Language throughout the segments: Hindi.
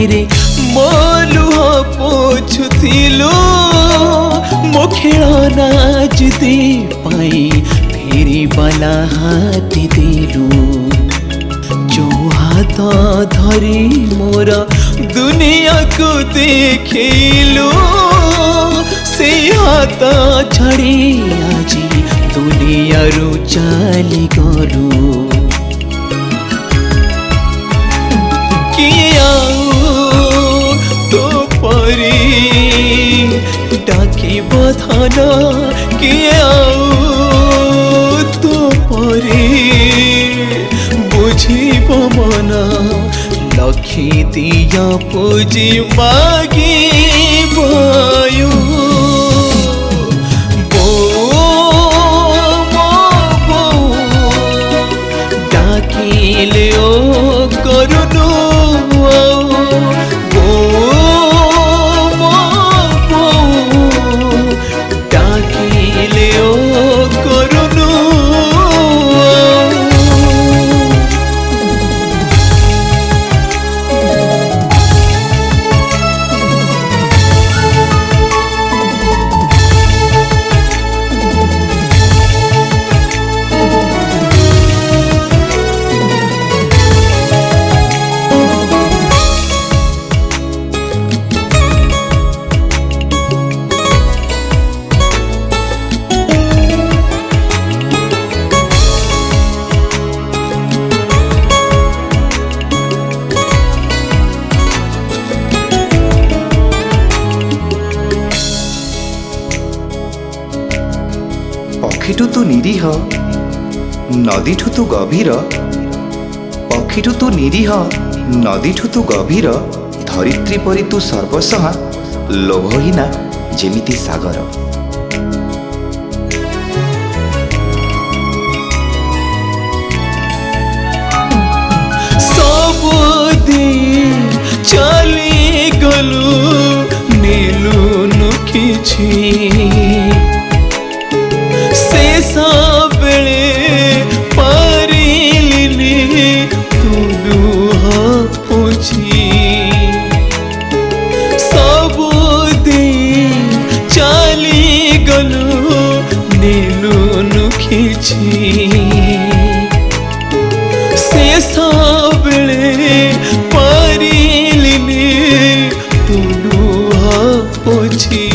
रे मो लुह पोछुथिलु मो खेलना जिदे पाई फेरी बाला हाथी देलु जो हाथ धरी मोर दुनिया को देखिलु से हाथ छाड़ी आजी दुनिया रू चली गलु तो परी डाकी बधन किए तो परी बुझीब मन लखी दिया पूजी मागी बयू डाकिले ओ करुनु पक्षीठू तू निरीह नदीठू तू गभीर पक्षीठू तू निरीह नदीठू तू गभीर धरित्री परी तू सर्वसहा लोभहीना जेमिति सागर चली गलु नीलु किछि बेले पारिलिनी तू लुह पोछि सबु दिन चली गलु नीलु नुखिछि शेष बेले पारिलिनी तू लुह पोछि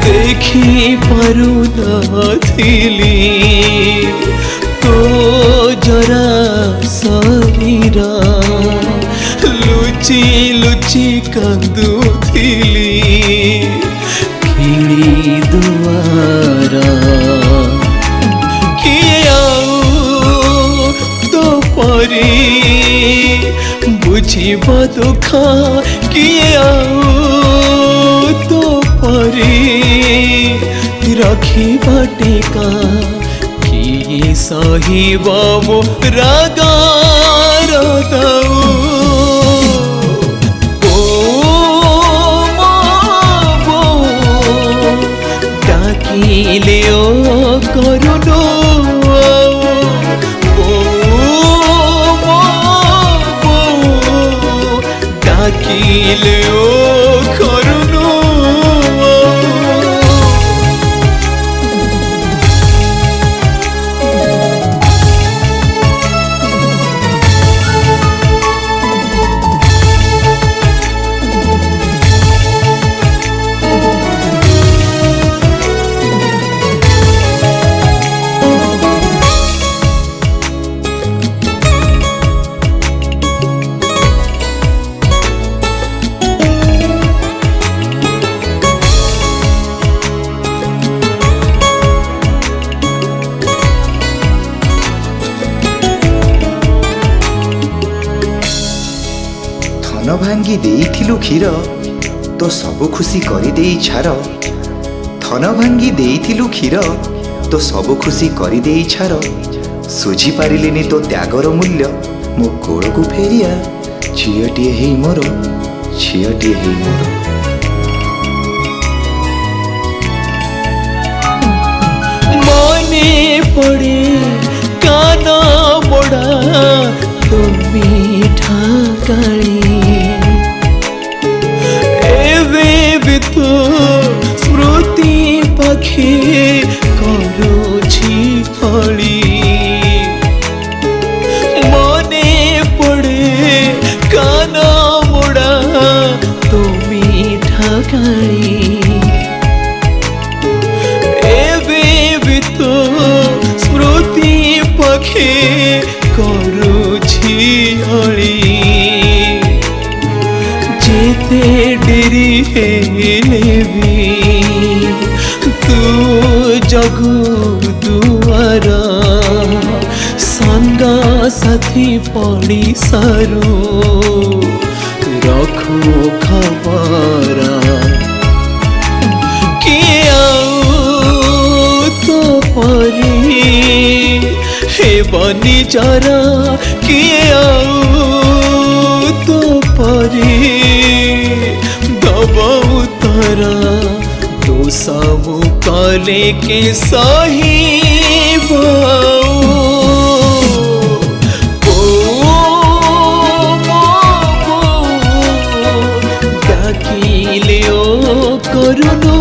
देखी पारु नथिली तो जरा शरीर लुचि लुचि कांदुथिली खिड़ी दुआर किए तो परी बुझिब दुख किए तो परी रखिबा टेका किए सहिब मो रागार दाऊ डाकिले ओ करुनु डाकिले ओ करुनु धन भांगी देइथिलु क्षीर तो सबु खुशी करि देई छार धन भांगी देइथिलु क्षीर तो सबु खुशी करि देई छार सुझी पारिलेनी तो त्यागर मूल्य मो कोल को फेरिया झियटिए हेई मोर झियटिए हेई मोर मने पड़े काना मोड़ा तो मीठा ढकाली एवे भी तो स्मृति पाखे करुछि हली मने पड़े काना मोड़ा तुमी ढकाली एवे भी तो स्मृति पाखे करुछि हली जेते डेरी हेले भी तू जगू दुआर संगा साथी पड़ी सारू रखो खबर किए आऊ तो परी हे बनी जरा किए आऊ तो परी दबाऊ तारा दोसामु काले के सही डाकिले ओ करुणो